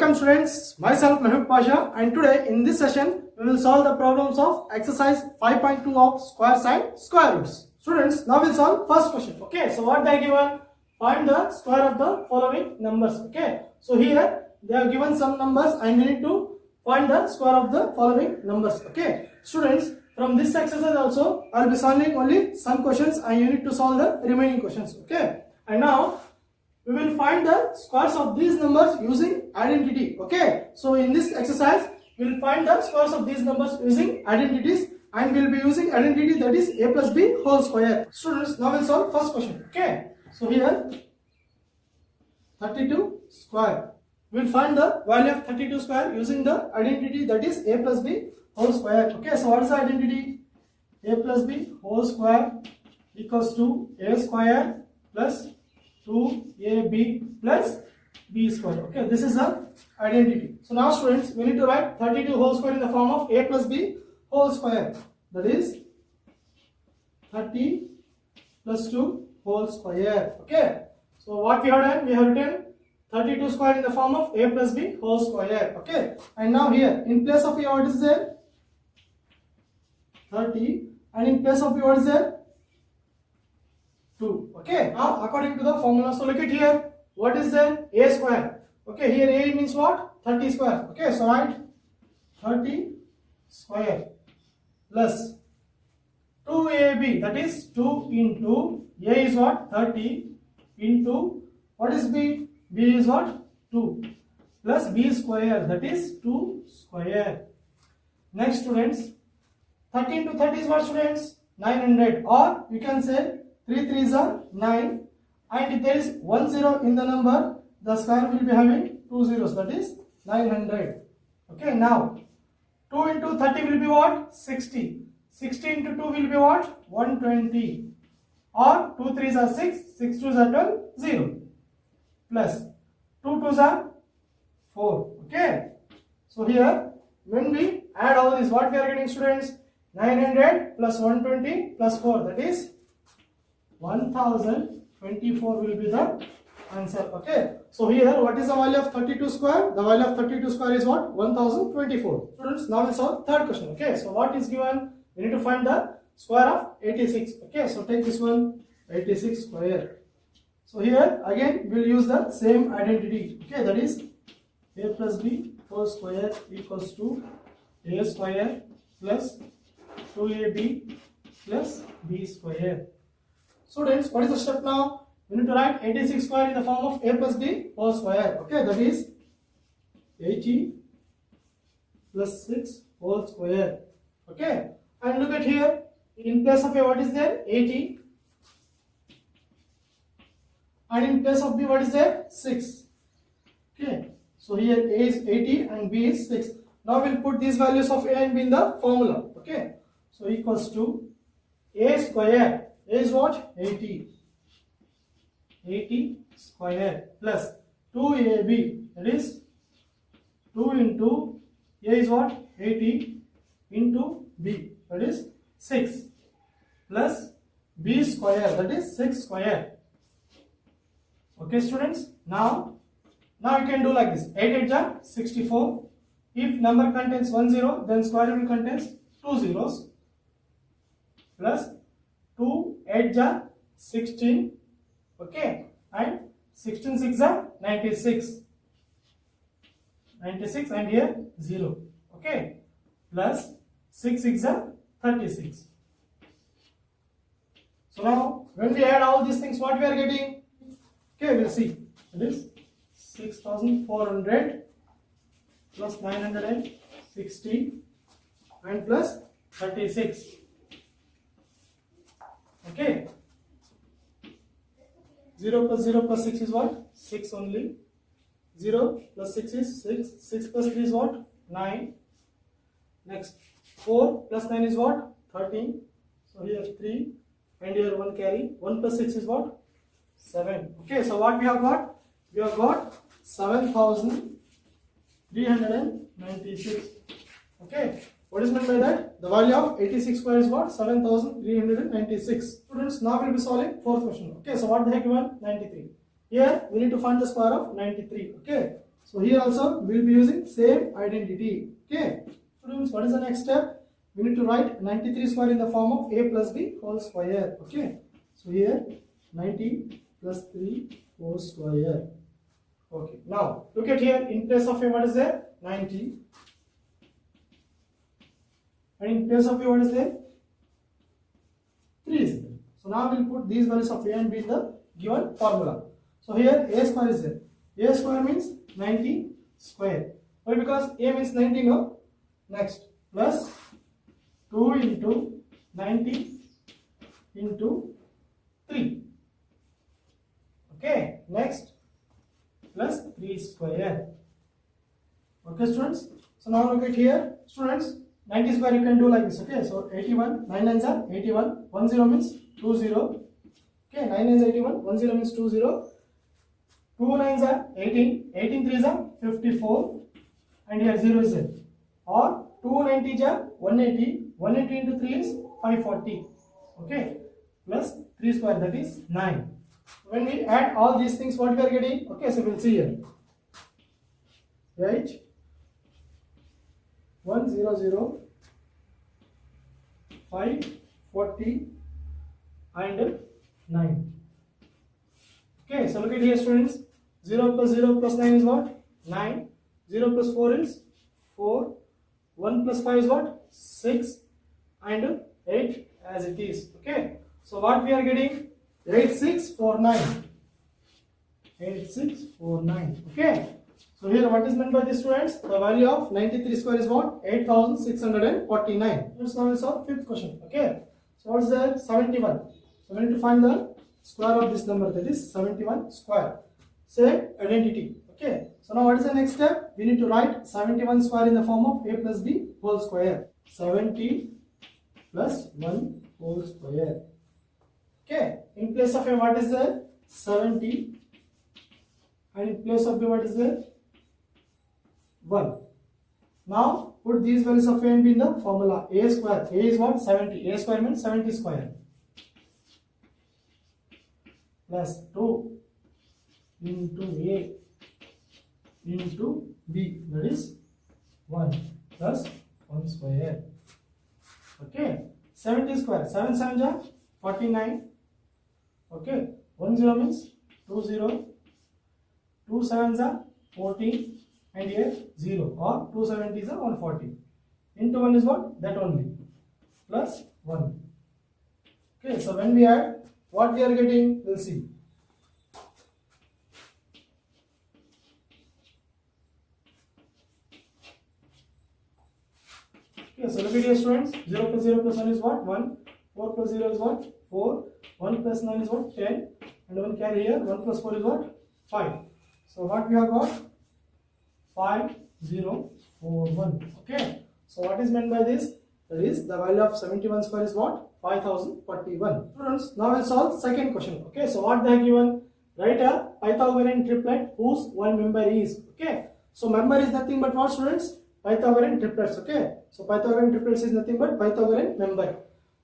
Welcome students, myself Mehboob Pasha, and today in this session we will solve the problems of exercise 5.2 of square side square roots. Students, now we'll solve first question. Okay, so what they are given? Find the square of the following numbers. Okay, so here they are given some numbers and we need to find the square of the following numbers. Okay, students, from this exercise also I will be solving only some questions and you need to solve the remaining questions. Okay, and now we will find the squares of these numbers using identity. Okay, so in this exercise we will find the squares of these numbers using identities, and we will be using identity, that is a plus b whole square. Students, now we will solve first question. Okay, so here 32 square, we will find the value of 32 square using the identity, that is a plus b whole square. Okay, so what is the identity? A plus b whole square equals to a square plus 2ab plus b square. Okay, this is the identity. So now students, we need to write 32 whole square in the form of a plus b whole square, that is 30 plus 2 whole square. Okay, so what we have done, we have written 32 square in the form of a plus b whole square. Okay, and now here in place of a, what is there? 30, and in place of b, what is there? 2. Okay, now according to the formula, so look at here, what is there? A square. Okay, here a means what? 30 square. Okay, so write 30 square plus 2ab, that is 2 into a is what? 30 into what is b? B is what? 2 plus b square, that is 2 square. Next students, 30 into 30 is what students? 900, or you can say 3 3s are 9, and if there is 1 0 in the number, the square will be having 2 zeros, that is 900. Okay, now 2 into 30 will be what? 60. 60 into 2 will be what? 120, or 2 3s are 6, 6 2s are 12, 0, plus 2 2s are 4. Okay, so here when we add all this, what we are getting students? 900 plus 120 plus 4, that is 1024 will be the answer. Okay, so here what is the value of 32 square? The value of 32 square is what? 1024. Students, now we'll solve third question. Okay, so what is given? We need to find the square of 86. Okay, so take this one, 86 square. So here again we will use the same identity. Okay, that is a plus b whole square equals to a square plus 2ab plus b square. Students, what is the step now? We need to write 86 square in the form of a plus b whole square. Okay, that is 80 plus 6 whole square. Okay, and look at here, in place of a, what is there? 80, and in place of b, what is there? 6. Okay, so here a is 80 and b is 6. Now we'll put these values of a and b in the formula. Okay, so equals to a square. A is what? 80. 80 square plus 2ab, that is 2 into a is what? 80 into b, that is 6, plus b square, that is 6 square. Okay students, now you can do like this. 8 8 are 64. If number contains 1 0, then square root contains 2 zeros, plus 2 8 are 16. Okay, and 16 6 are 96. 96 and here 0. Okay, plus 6 6 are 36. So now when we add all these things, what we are getting? Okay, we'll see. It is 6400 plus 960 and plus 36. Okay, 0 plus 0 plus 6 is what? 6 only. 0 plus 6 is 6. 6 plus 3 is what? 9. Next, 4 plus 9 is what? 13. So here 3 and here 1 carry. 1 plus 6 is what? 7. Okay, so what we have got? We have got 7396. Okay, what is meant by that? The value of 86 square is what? 7396. Students, now we will be solving fourth question. Okay, so what they have given? 93. Here we need to find the square of 93. Okay, So here also we will be using same identity. Okay. Students, what is the next step? We need to write 93 square in the form of a plus b whole square. Okay. So here 90 plus 3 whole square. Okay. Now look at here. In place of a, what is there? 90. And in place of a, what is there? 3 is there. So now we will put these values of a and b in the given formula. So here a square is there. A square means 90 square. Why? Because a means 90, no? Next, plus 2 into 90 into 3. Okay, next, plus 3 square. Okay, students. So now look at here, students. 90 square you can do like this. Okay, so 81, 9 nines are 81, 10 means 20. Okay, 9 nines 81, 10 means 20. 2 nines are 18, 18 threes are 54, and here 0 is there. Or 2 90s are 180, 180 into 3 is 540. Okay, plus 3 square, that is 9. When we add all these things, what we are getting? Okay, so we'll see here. Right? 100, 540 and 9. Okay, so look at here, students. 0 plus 0 plus 9 is what? 9. 0 plus 4 is 4. 1 plus 5 is what? 6. And 8 as it is. Okay, so what we are getting? 8649. 8649. Okay, so here what is meant by this, students? The value of 93 square is what? 8649. Let's now solve fifth question. Okay, so what is there? 71. So we need to find the square of this number, that is 71 square. Same identity. Okay, so now what is the next step? We need to write 71 square in the form of a plus b whole square. 70 plus 1 whole square. Okay, in place of a, what is there? 70, and in place of b, what is there? 1. Now put these values of a and b in the formula. A square, a is what? 70. A square means 70 square. Plus 2 into a into b, that is 1 plus 1 square. Okay, 70 square, 7 7s are 49. Okay, 10 means 20, 2 7s are 14, and here 0, or 2 70s are 140. Into 1 is what? That only, plus 1. Okay, so when we add, what we are getting, we'll see. Okay, so look at here, students. 0 plus 0 plus 1 is what? 1. 4 plus 0 is what? 4. 1 plus 9 is what? 10. And 1 carry here. 1 plus 4 is what? 5. So what we have got? 5041. Okay. So what is meant by this? That is the value of 71 square is what? 5041. Students, now we'll solve second question. Okay. So what they have given? Write a Pythagorean triplet whose one member is. Okay. So member is nothing but what, students? Pythagorean triplets. Okay. So Pythagorean triplets is nothing but Pythagorean member.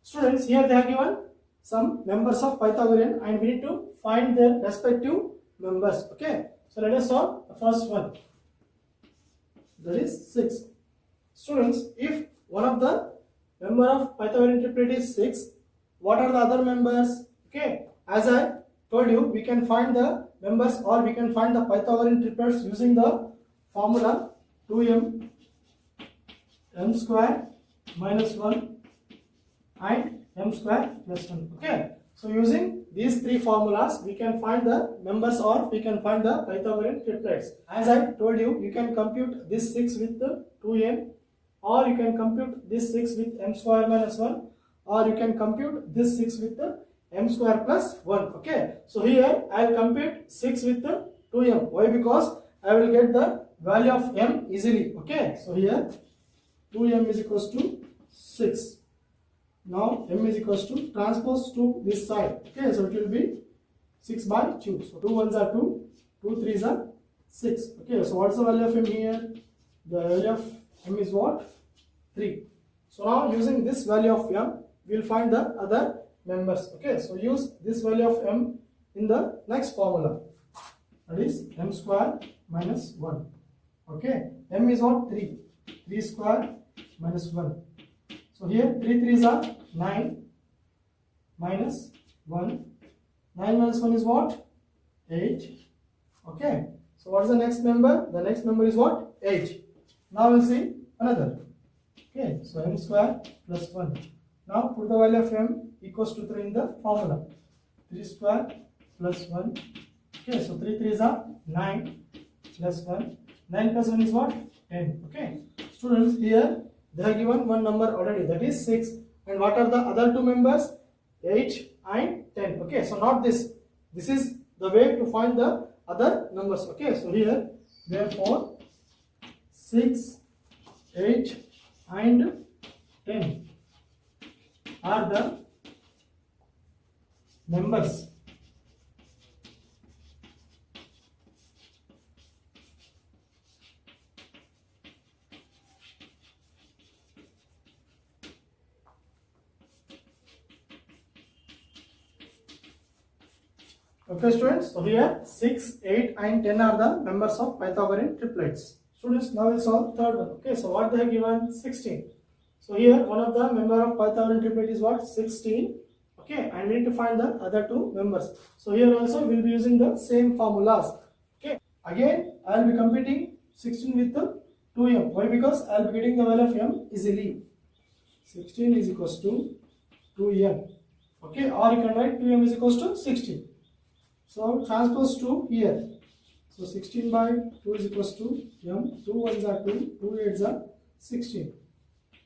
Students, here they have given some members of Pythagorean and we need to find their respective members. Okay. So let us solve the first one. That is 6. Students, if one of the member of Pythagorean triplet is 6, what are the other members? Okay. As I told you, we can find the members or we can find the Pythagorean triplets using the formula 2m m square minus 1 and m square plus 1. Okay. So using these three formulas, we can find the members or we can find the Pythagorean triplets. As I told you, you can compute this 6 with the 2m, or you can compute this 6 with m square minus 1, or you can compute this 6 with the m square plus 1. Okay. So here I will compute 6 with the 2m. Why? Because I will get the value of m easily. Okay. So here 2m is equals to 6. Now m is equals to transpose to this side. Okay, so it will be 6 by 2. So 2 1s are 2, 2 3s are 6. Okay, so what's the value of m here? The value of m is what? 3. So now using this value of m, we will find the other members. Okay, so use this value of m in the next formula. That is m square minus 1. Okay, m is what? 3. 3 square minus 1. So here 3 3s are 9 minus 1. 9 minus 1 is what? 8. Okay, so what is the next member? The next member is what? 8. Now we'll see another. Okay, so m square plus 1. Now put the value of m equals to 3 in the formula. 3 square plus 1. Okay, so 3 3s are 9 plus 1. 9 plus 1 is what? 10. Okay, students, here they have given one number already, that is 6. And what are the other two members? 8 and 10. Okay, so not this. This is the way to find the other numbers. Okay, so here therefore 6, 8 and 10 are the members Okay students, so here 6, 8 and 10 are the members of Pythagorean triplets. Students, now we'll solve third one. Okay, so what they have given? 16. So here one of the member of Pythagorean triplet is what? 16. Okay, and we need to find the other two members. So here also we'll be using the same formulas. Okay, again I will be computing 16 with the 2m. Why? Because I will be getting the value of m easily. 16 is equals to 2m. Okay, or you can write 2m is equals to 16. So transpose 2 here. So 16 by 2 is equals to m. 2 ones are 2, 2 8s are 16.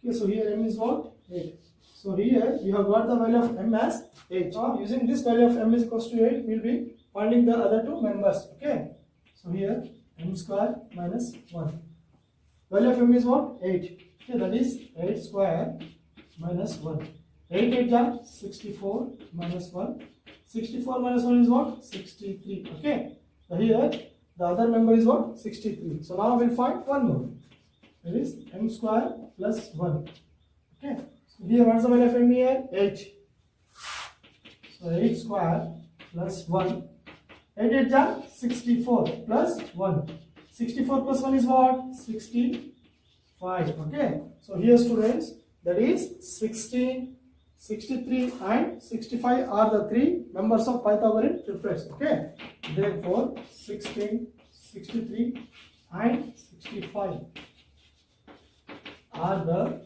Okay, so here m is what? 8. So here you have got the value of m as 8. Now using this value of m is equals to 8, we will be finding the other two members. Okay. So here m square minus 1. Value of m is what? 8. Okay, that is 8 square minus 1. 8 8 are 64 minus 1. 64 minus 1 is what? 63. Okay. So here the other member is what? 63. So now we'll find one more. That is m square plus 1. Okay. So here what is the value of m here? 8. So 8 square plus 1. 8 8 are 64 plus 1. 64 plus 1 is what? 65. Okay. So here students, that is 16, 63 and 65 are the three members of Pythagorean triplets. Okay. Therefore 16, 63 and 65 are the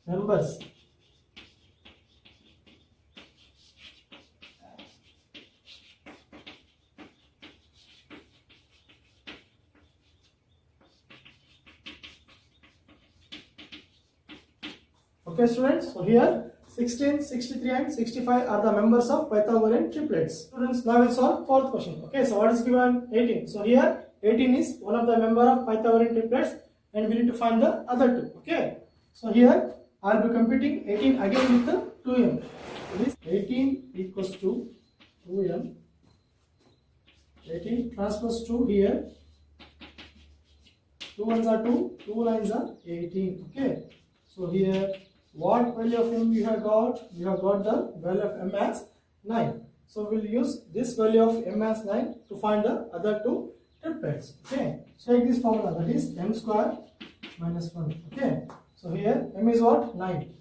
members Okay students, so here 16, 63 and 65 are the members of Pythagorean triplets. Students, now we'll solve fourth question. Okay, so what is given? 18. So here 18 is one of the member of Pythagorean triplets and we need to find the other two. Okay, so here I will be computing 18 again with the 2m. This 18 equals to 2m. 18 transpose 2 here. 2 ones are 2, 2 lines are 18. Okay, so here what value of m you have got? You have got the value of m as 9. So we will use this value of m as 9 to find the other two triplets. Okay, so take this formula, that is m square minus 1. Okay, so here m is what? 9.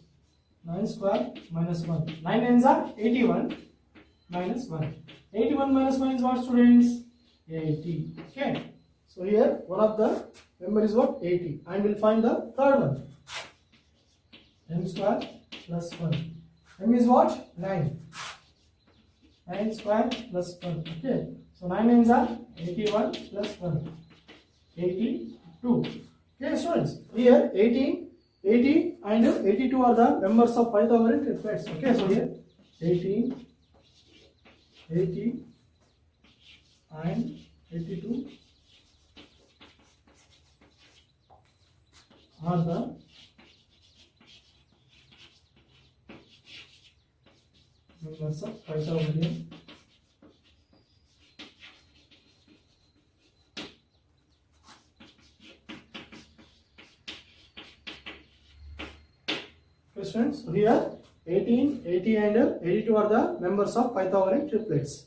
9 square minus 1. 9 nines are 81 minus 1. 81 minus 1 is what, students? 80. Okay, so here one of the member is what? 80. And we will find the third one. M square plus 1. M is what? 9. 9 square plus 1. Okay. So 9 nines are 81 plus 1. 82. Okay, students. Here 18, 80 and 82 are the members of Pythagorean triplets. Okay, so here 18, 80 and 82 are the members of Pythagorean questions. So here 18, 80 and 82 are the members of Pythagorean triplets.